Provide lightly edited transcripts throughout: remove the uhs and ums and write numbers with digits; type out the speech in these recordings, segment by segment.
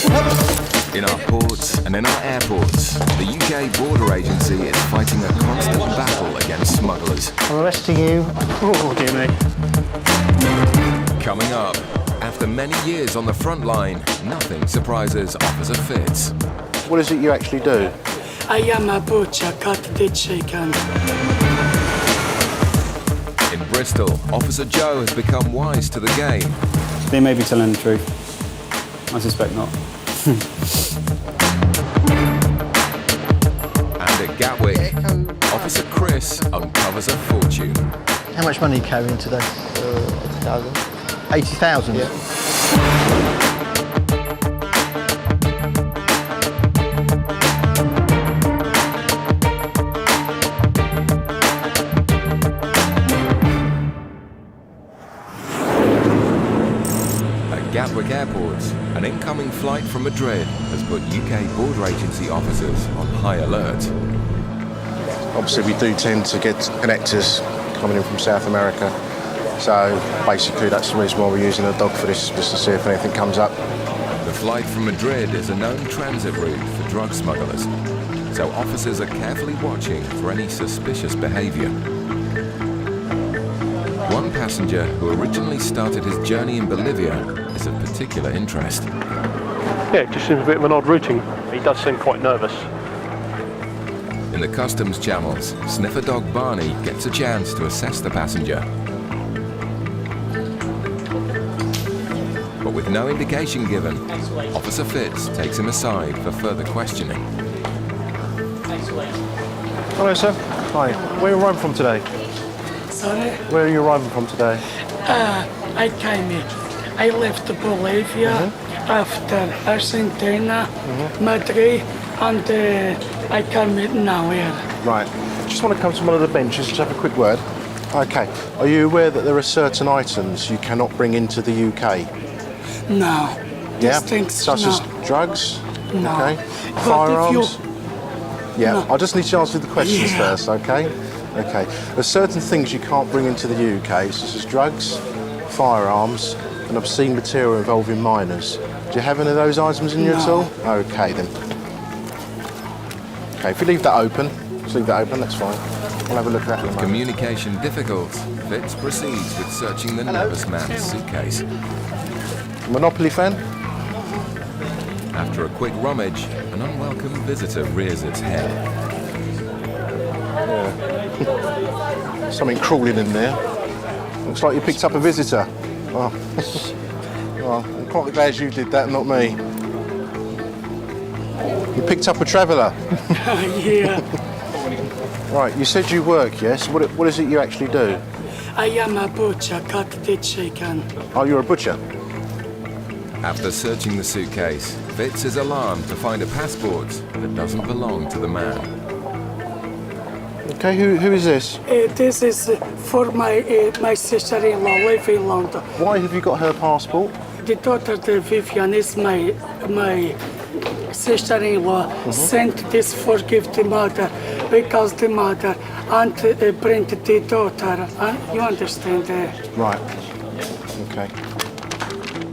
In our ports and in our airports, the UK Border Agency is fighting a constant battle against smugglers. I'm arresting you. Oh, dear me. Coming up, after many years on the front line, nothing surprises Officer Fitz. What is it you actually do? I am a butcher, cut the chicken. In Bristol, Officer Joe has become wise to the game. They may be telling the truth. I suspect not. And at Gatwick, Officer Chris uncovers a fortune. How much money are you carrying today? 80,000. 80,000? Yeah. Gatwick Airport, an incoming flight from Madrid has put UK Border Agency officers on high alert. Obviously, we do tend to get connectors coming in from South America. So basically, that's the reason why we're using a dog for this, just to see if anything comes up. The flight from Madrid is a known transit route for drug smugglers, so officers are carefully watching for any suspicious behaviour. One passenger who originally started his journey in Bolivia is of particular interest. Yeah, it just seems a bit of an odd routing. He does seem quite nervous. In the customs channels, sniffer dog Barney gets a chance to assess the passenger. But with no indication given, Officer Fitz takes him aside for further questioning. Hello, sir. Hi. Where are you arriving from today? Sorry? Where are you arriving from today? I came in. I left Bolivia after Argentina, Madrid, and I came in now here. Right. Just want to come to one of the benches, just have a quick word. Okay. Are you aware that there are certain items you cannot bring into the UK? No. Yeah? These things, Such no. as drugs? No. Okay. But Firearms? if you... Yeah, No. I just need to answer the questions Yeah. first, okay? Okay. There's certain things you can't bring into the UK, such as drugs, firearms, and obscene material involving minors. Do you have any of those items in you at all? Okay, then. Okay, if you leave that open, that's fine. We'll have a look at that in a With moment. communication difficult, Fitz proceeds with searching the nervous man's suitcase. Monopoly fan? After a quick rummage, an unwelcome visitor rears its head. Something crawling in there. Looks like you picked up a visitor. Oh. Well, I'm quite glad you did that, not me. You picked up a traveller. Yeah. Right, you said you work, yes? What is it you actually do? I am a butcher, cut the chicken. Oh, you're a butcher? After searching the suitcase, Fitz is alarmed to find a passport that doesn't belong to the man. Okay, who is this? This is for my sister-in-law living in London. Why have you got her passport? The daughter, the Vivian, is my sister-in-law. Sent this for give the mother because the mother and bring the daughter. You understand? Right. Okay.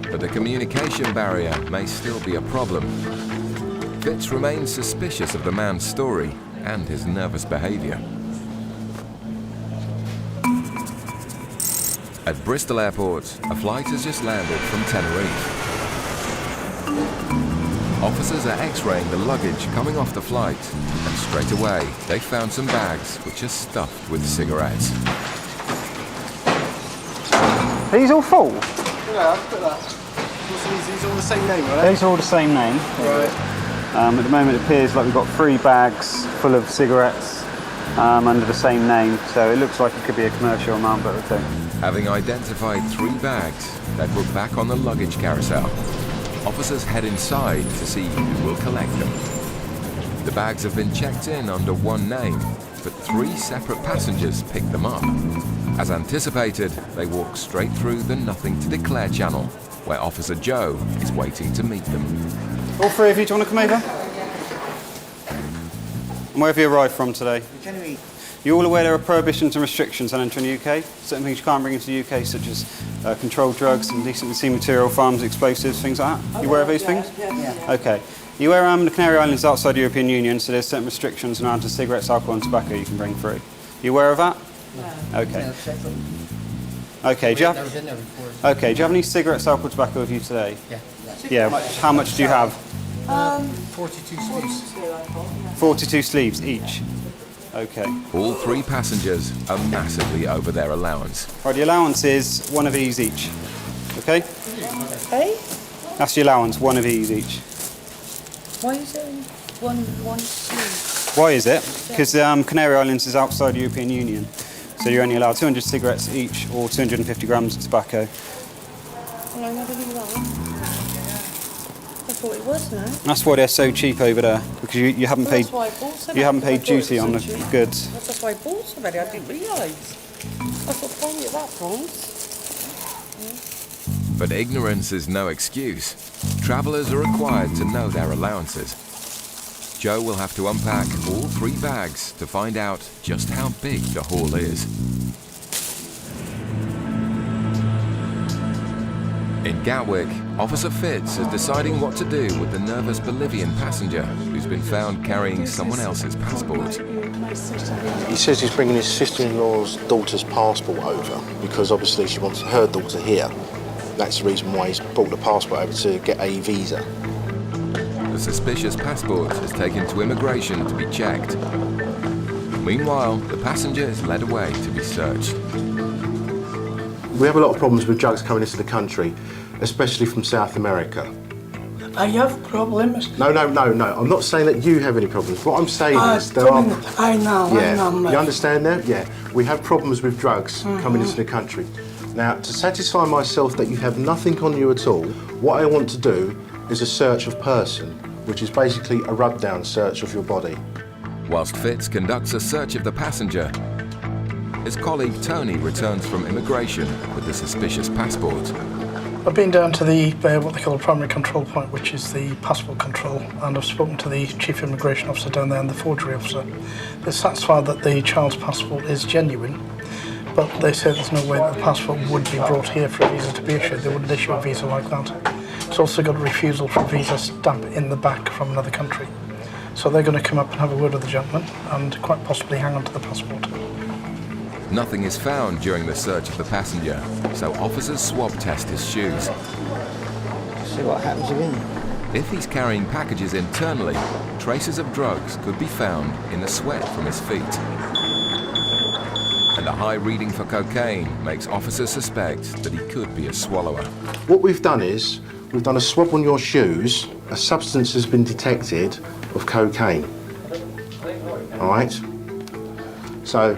But the communication barrier may still be a problem. Fitz remains suspicious of the man's story and his nervous behaviour. At Bristol Airport, a flight has just landed from Tenerife. Officers are x-raying the luggage coming off the flight, and straight away they found some bags which are stuffed with cigarettes. Are these all full? Yeah, I've got that. These all the same name, right? These are all the same name. Right. At the moment it appears like we've got 3 bags full of cigarettes under the same name, so it looks like it could be a commercial amount, but I think. Having identified 3 bags, they put back on the luggage carousel. Officers head inside to see who will collect them. The bags have been checked in under one name, but 3 separate passengers picked them up. As anticipated, they walk straight through the Nothing to Declare channel, where Officer Joe is waiting to meet them. All 3 of you, do you want to come over? And where have you arrived from today? You're all aware there are prohibitions and restrictions on entering the UK? Certain things you can't bring into the UK, such as controlled drugs, indecent seen material, firearms, explosives, things like that. You aware of those things? Yeah. Okay. You aware the Canary Islands is outside the European Union, so there's certain restrictions around to cigarettes, alcohol and tobacco you can bring through. You aware of that? No. Okay. Okay, do you have any cigarettes, alcohol, tobacco with you today? Yeah. How much do you have? 42 sleeves. 42 sleeves each. Okay. All three passengers are massively over their allowance. Right, the allowance is one of these each. Okay? Hey? That's the allowance, one of these each. Why is it one sleeve? Why is it? Because Canary Islands is outside the European Union. So you're only allowed 200 cigarettes each or 250 grams of tobacco. Well, I never knew that. I thought it was, no? That's why they're so cheap over there, because you haven't paid That's why I bought so you haven't many, paid because I duty thought on it the was so cheap. goods. That's why I bought so many, I didn't realise. I thought probably at that price. But ignorance is no excuse. Travellers are required to know their allowances. Joe will have to unpack all three bags to find out just how big the haul is. In Gatwick, Officer Fitz is deciding what to do with the nervous Bolivian passenger who's been found carrying someone else's passport. He says he's bringing his sister-in-law's daughter's passport over because obviously she wants her daughter here. That's the reason why he's brought the passport over, to get a visa. The suspicious passport is taken to immigration to be checked. Meanwhile, the passenger is led away to be searched. We have a lot of problems with drugs coming into the country, especially from South America. I have problems. No. I'm not saying that you have any problems. What I'm saying is there are... I know, You mate. understand that? Yeah. We have problems with drugs coming into the country. Now, to satisfy myself that you have nothing on you at all, what I want to do is a search of person, which is basically a rub-down search of your body. Whilst Fitz conducts a search of the passenger, his colleague Tony returns from immigration with the suspicious passport. I've been down to the what they call the primary control point, which is the passport control, and I've spoken to the chief immigration officer down there and the forgery officer. They're satisfied that the child's passport is genuine, but they say there's no way that the passport would be brought here for a visa to be issued. They wouldn't issue a visa like that. It's also got a refusal for a visa stamp in the back from another country. So they're going to come up and have a word with the gentleman and quite possibly hang on to the passport. Nothing is found during the search of the passenger, so officers swab test his shoes. See what happens again. If he's carrying packages internally, traces of drugs could be found in the sweat from his feet. And a high reading for cocaine makes officers suspect that he could be a swallower. What we've done is, we've done a swab on your shoes. A substance has been detected of cocaine. All right? So,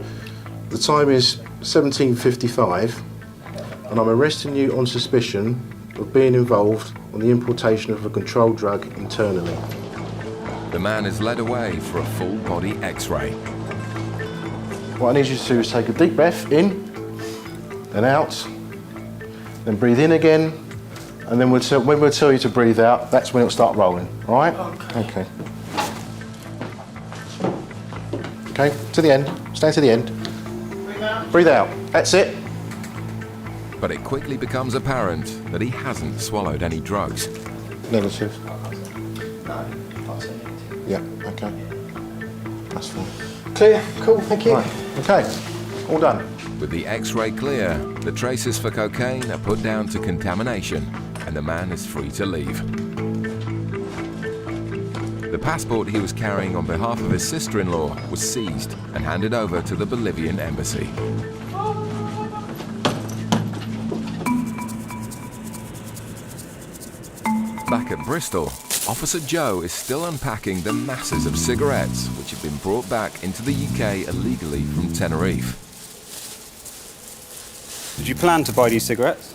the time is 17:55, and I'm arresting you on suspicion of being involved on the importation of a controlled drug internally. The man is led away for a full-body X-ray. What I need you to do is take a deep breath in, then out, then breathe in again, and then when we'll tell you to breathe out, that's when it'll start rolling, all right? Okay. Okay, to the end, stay to the end. Breathe out, that's it. But it quickly becomes apparent that he hasn't swallowed any drugs. Negative. Yeah, okay. That's fine. Clear, cool, thank you. Right, okay, all done. With the X-ray clear, the traces for cocaine are put down to contamination, and the man is free to leave. The passport he was carrying on behalf of his sister-in-law was seized and handed over to the Bolivian embassy. Back at Bristol, Officer Joe is still unpacking the masses of cigarettes which have been brought back into the UK illegally from Tenerife. Did you plan to buy these cigarettes?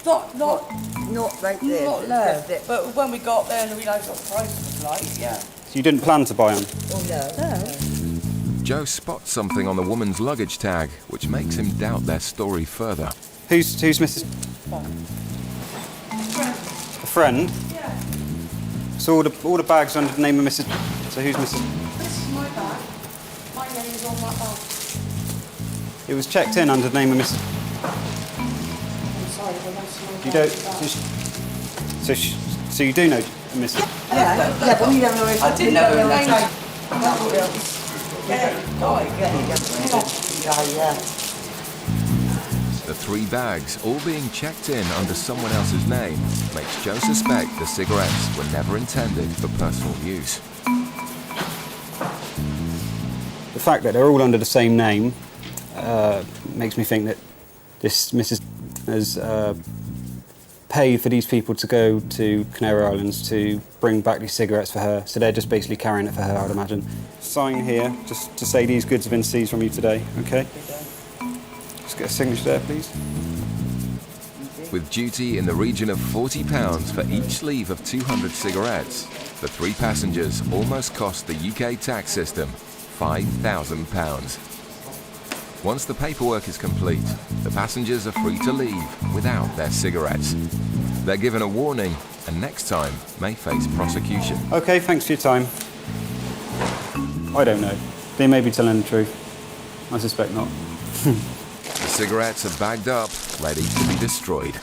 Not right there. Not That's there. it. But when we got there and realised what the price was like, yeah. So you didn't plan to buy them? Oh, no. Joe spots something on the woman's luggage tag which makes him doubt their story further. Who's Mrs. A friend? Yeah. So all the bags are under the name of Mrs. So who's Mrs. This is my bag. My name's on that bag? It was checked in under the name of Mrs. I'm sorry, but that's You don't. So you do know Mrs. Yeah, but we don't know his name. I didn't know her name. Yeah. The 3 bags, all being checked in under someone else's name, makes Joe suspect the cigarettes were never intended for personal use. The fact that they're all under the same name makes me think that this Mrs. has paid for these people to go to Canary Islands to bring back these cigarettes for her, so they're just basically carrying it for her, I'd imagine. Sign here, just to say these goods have been seized from you today, okay? Just get a signature there, please. With duty in the region of £40 for each sleeve of 200 cigarettes, the 3 passengers almost cost the UK tax system £5,000. Once the paperwork is complete, the passengers are free to leave without their cigarettes. They're given a warning and next time may face prosecution. Okay, thanks for your time. I don't know. They may be telling the truth. I suspect not. The cigarettes are bagged up, ready to be destroyed.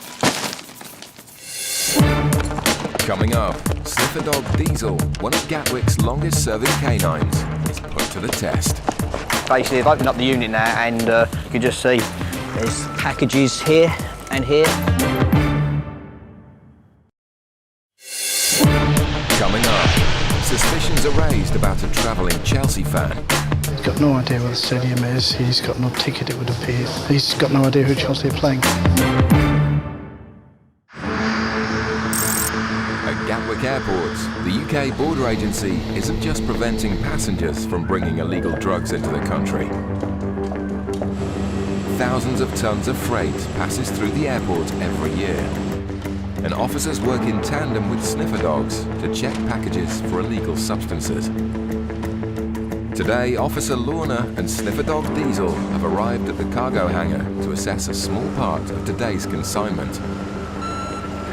Coming up, sniffer dog Diesel, one of Gatwick's longest serving canines, is put to the test. Basically, I've opened up the unit now and you can just see there's packages here and here. Coming up, suspicions are raised about a travelling Chelsea fan. He's got no idea where the stadium is. He's got no ticket, it would appear. He's got no idea who Chelsea are playing. At Gatwick Airport, the UK border agency isn't just preventing passengers from bringing illegal drugs into the country. Thousands of tons of freight passes through the airport every year. And officers work in tandem with sniffer dogs to check packages for illegal substances. Today, Officer Lorna and sniffer dog Diesel have arrived at the cargo hangar to assess a small part of today's consignment.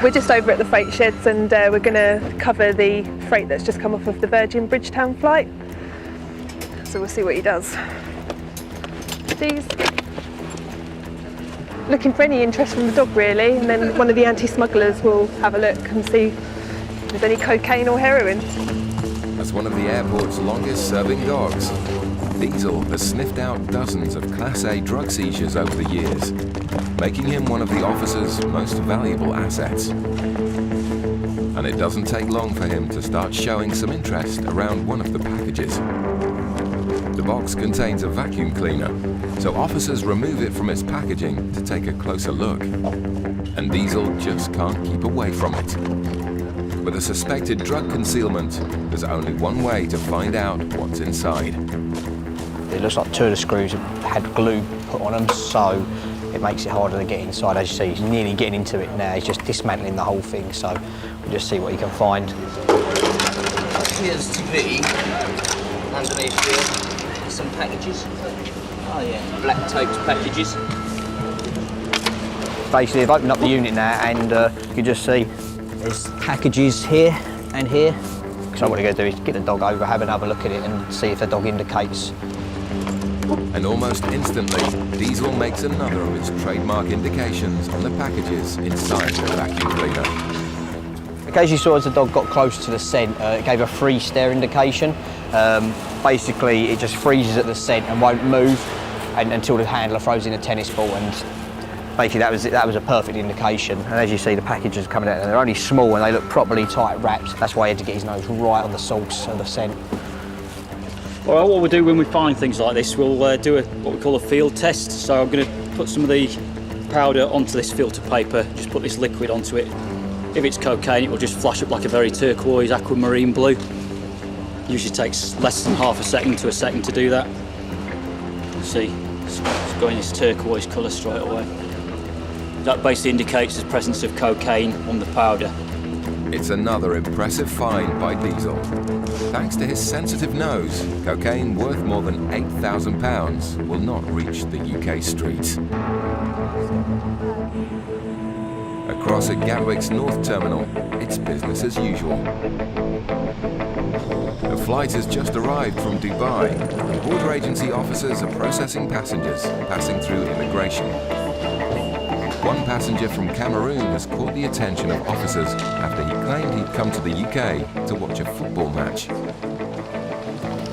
We're just over at the freight sheds and we're going to cover the freight that's just come off of the Virgin Bridgetown flight. So we'll see what he does. These. Looking for any interest from the dog really, and then one of the anti-smugglers will have a look and see if there's any cocaine or heroin. As one of the airport's longest serving dogs, Diesel has sniffed out dozens of Class A drug seizures over the years, making him one of the officer's most valuable assets. And it doesn't take long for him to start showing some interest around one of the packages. The box contains a vacuum cleaner, so officers remove it from its packaging to take a closer look. And Diesel just can't keep away from it. With a suspected drug concealment, there's only one way to find out what's inside. It looks like 2 of the screws had glue put on them, so it makes it harder to get inside. As you see, he's nearly getting into it now. He's just dismantling the whole thing, so we'll just see what he can find. Here's TV. Underneath here, some packages. Oh yeah, black taped packages. Basically, I've opened up the unit now and you can just see there's packages here and here. So what we're going to do is get the dog over, have another look at it and see if the dog indicates. And almost instantly, Diesel makes another of its trademark indications on the packages inside the vacuum cleaner. As you saw, as the dog got close to the scent, it gave a freeze stare indication. Basically, it just freezes at the scent and won't move until the handler throws in a tennis ball. And basically, that was a perfect indication. And as you see, the packages are coming out, and they're only small and they look properly tight wrapped. That's why he had to get his nose right on the source of the scent. All right, what we'll do when we find things like this, we'll do what we call a field test. So I'm going to put some of the powder onto this filter paper, just put this liquid onto it. If it's cocaine, it will just flash up like a very turquoise aquamarine blue. Usually takes less than half a second to a second to do that. See, it's going this turquoise colour straight away. That basically indicates the presence of cocaine on the powder. It's another impressive find by Diesel. Thanks to his sensitive nose, cocaine worth more than £8,000 will not reach the UK streets. A across at Gatwick's North Terminal, it's business as usual. A flight has just arrived from Dubai, and border agency officers are processing passengers passing through immigration. One passenger from Cameroon has caught the attention of officers after he claimed he'd come to the UK to watch a football match.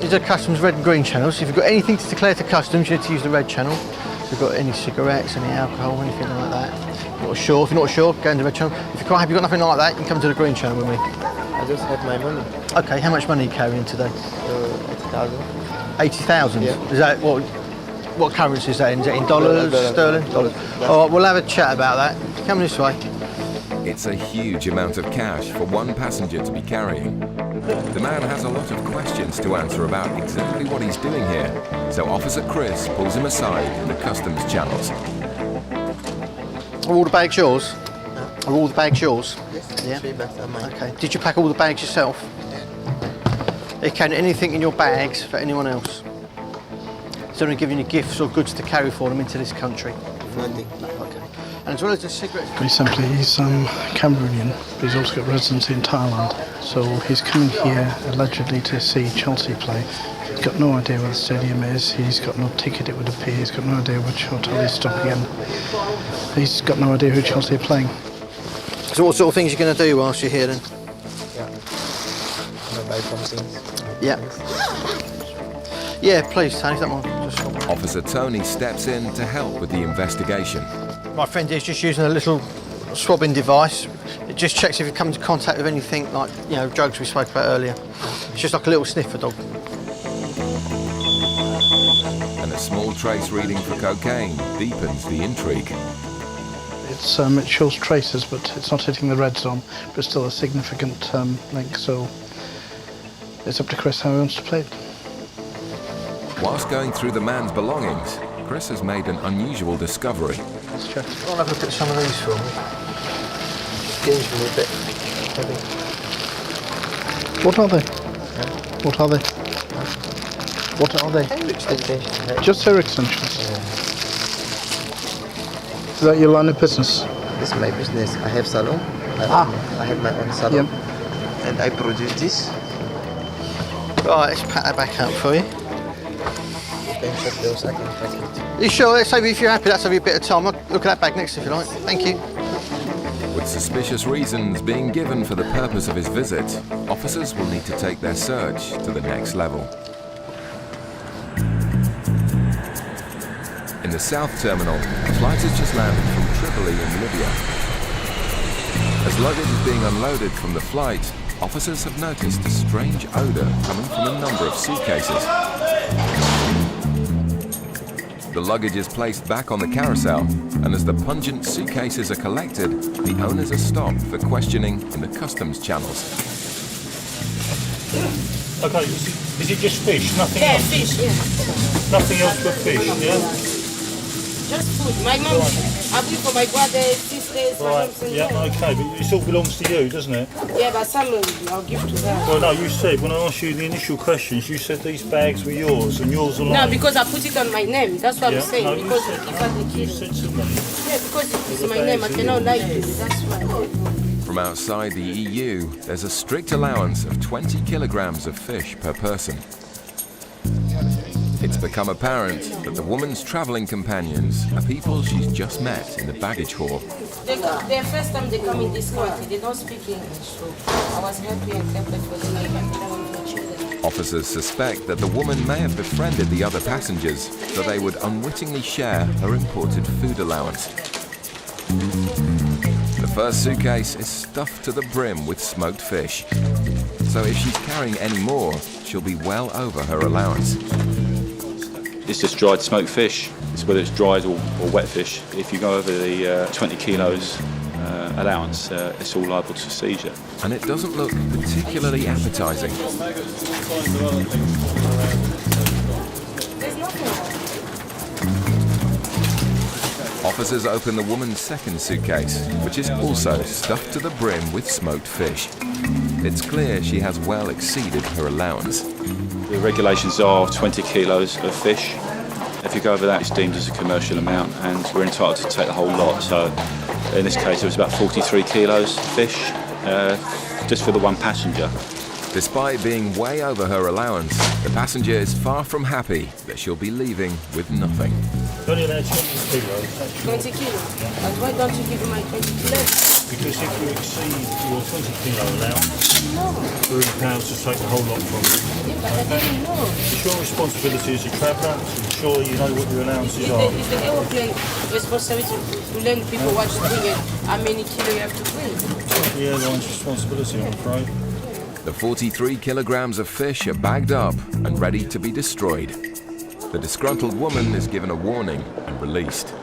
These are customs red and green channels. If you've got anything to declare to customs, you need to use the red channel. So if you've got any cigarettes, any alcohol, anything like that. If you're not sure, go into the red channel. If you're quite happy you've got nothing like that, you can come to the green channel with me. I just have my money. Okay, how much money are you carrying today? 80,000. 80,000? Yeah. Is that what currency is that in? Is it in dollars, sterling? Dollars. All right, we'll have a chat about that. Come this way. It's a huge amount of cash for one passenger to be carrying. The man has a lot of questions to answer about exactly what he's doing here, so Officer Chris pulls him aside in the customs channels. Are all the bags yours? Yeah. Are all the bags yours? Yes, Yeah. 3 bags are mine. Okay. Did you pack all the bags yourself? Yeah. You can anything in your bags for anyone else? Is anyone giving you gifts or goods to carry for them into this country? Nothing. No, okay. And as well as the cigarettes... Very simply, he's Cameroonian, but he's also got residency in Thailand. So he's coming here allegedly to see Chelsea play. He's got no idea where the stadium is, he's got no ticket, it would appear, he's got no idea which hotel he's stopping in. He's got no idea who Chelsea are playing. So what sort of things are you going to do whilst you're here then? Yeah. I'm gonna buy some things. Yeah. Yeah, please, Tony, if that one. Officer Tony steps in to help with the investigation. My friend is just using a little swabbing device. It just checks if you come into contact with anything like, drugs we spoke about earlier. It's just like a little sniffer dog. And a small trace reading for cocaine deepens the intrigue. It shows traces, but it's not hitting the red zone, but still a significant link, so it's up to Chris how he wants to play it. Whilst going through the man's belongings, Chris has made an unusual discovery. Let's check. I'll have a look at some of these for me. Seems a little bit heavy. What are they? Yeah. What are they? What are they? Hair extensions. Just hair extensions. Yeah. Is that your line of business? This is my business. I have salon. I have my own salon. Yep. And I produce this. Right, let's pack that back out for you. You can check those, I can pack it. You sure? Let's say if you're happy, that's a bit of time. Look at that bag next if you like. Thank you. With suspicious reasons being given for the purpose of his visit, officers will need to take their search to the next level. In the South Terminal, a flight has just landed from Tripoli in Libya. As luggage is being unloaded from the flight, officers have noticed a strange odour coming from a number of suitcases. The luggage is placed back on the carousel, and as the pungent suitcases are collected, the owners are stopped for questioning in the customs channels. Okay, is it just fish? Nothing Yeah, else? fish, yeah. Nothing else but fish, yeah? Just food. My mom, I bring for my brother, sisters, my Right, mom's and yeah, okay, but this all belongs to you, doesn't it? Yeah, but some I'll give to her. Well, no, you said, when I asked you the initial questions, you said these bags were yours and yours alone. No, because I put it on my name. That's what Yeah, I'm saying. no, you Because said- if I the You kid. said to me. Yeah, because it's my name. I cannot lie to you. That's why. From outside the EU, there's a strict allowance of 20 kilograms of fish per person. It's become apparent that the woman's travelling companions are people she's just met in the baggage hall. The first time they come in this country, they don't speak English. So I was happy and helpful for them. I can travel for children. Officers suspect that the woman may have befriended the other passengers so they would unwittingly share her imported food allowance. The first suitcase is stuffed to the brim with smoked fish. So if she's carrying any more, she'll be well over her allowance. It's just dried smoked fish. It's whether it's dried or wet fish. If you go over the 20 kilos allowance, it's all liable to seizure. And it doesn't look particularly appetising. Officers open the woman's second suitcase, which is also stuffed to the brim with smoked fish. It's clear she has well exceeded her allowance. The regulations are 20 kilos of fish. If you go over that, it's deemed as a commercial amount, and we're entitled to take the whole lot. So In this case, it was about 43 kilos fish, just for the one passenger. Despite being way over her allowance, the passenger is far from happy that she'll be leaving with nothing. Only allowed 20 kilos. 20 kilos? And why don't you give me my 20 kilos? Because if you exceed your 20 kilo allowance, £3 to take the whole lot from you. Yeah, but I didn't know. It's your responsibility as a traveller to ensure you know what your allowances are. It's the aeroplane responsibility to learn people what to bring and how many kilos you have to bring. The airline's responsibility, I'm afraid. The 43 kilograms of fish are bagged up and ready to be destroyed. The disgruntled woman is given a warning and released.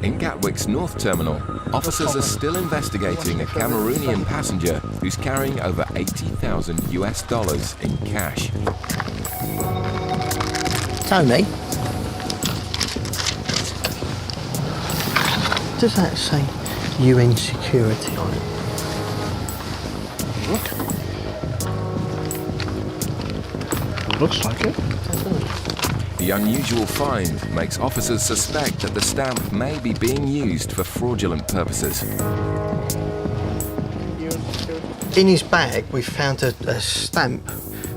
In Gatwick's North Terminal, officers are still investigating a Cameroonian passenger who's carrying over $80,000 in cash. Tony, does that say UN security on it? Looks like it. The unusual find makes officers suspect that the stamp may be being used for fraudulent purposes. In his bag, we found a stamp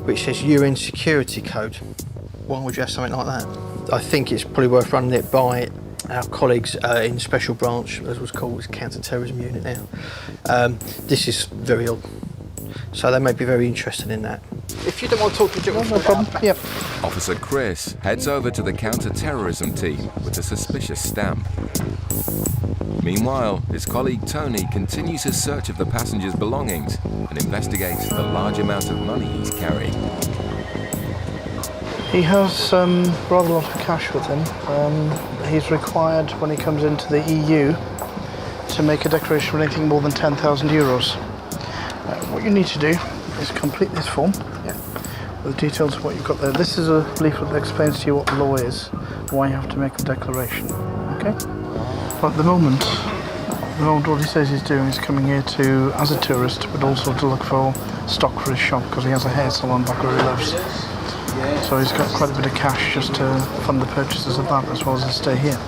which says UN security code. Why would you have something like that? I think it's probably worth running it by our colleagues in Special Branch, as was called, it's Counter-Terrorism Unit now. This is very odd, so they may be very interested in that. If you don't want to talk to no problem. Yep. Officer Chris heads over to the counter-terrorism team with the suspicious stamp. Meanwhile, his colleague Tony continues his search of the passenger's belongings and investigates the large amount of money he's carrying. He has rather a lot of cash with him. He's required, when he comes into the EU, to make a declaration of anything more than €10,000. What you need to do is complete this form with the details of what you've got there. This is a leaflet that explains to you what the law is, why you have to make the declaration. Okay? But at the moment what he says he's doing is coming here to, as a tourist, but also to look for stock for his shop, because he has a hair salon back where he lives. So he's got quite a bit of cash just to fund the purchases of that, as well as his stay here.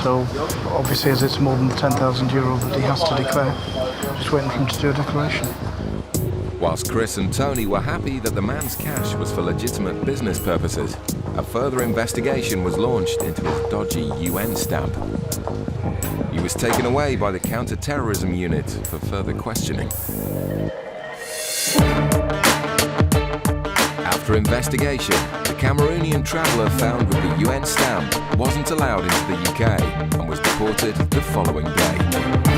So obviously, as it's more than the €10,000 that he has to declare, just waiting for him to do a declaration. Whilst Chris and Tony were happy that the man's cash was for legitimate business purposes, a further investigation was launched into his dodgy UN stamp. He was taken away by the counter-terrorism unit for further questioning. After investigation, the Cameroonian traveller found with the UN stamp wasn't allowed into the UK and was deported the following day.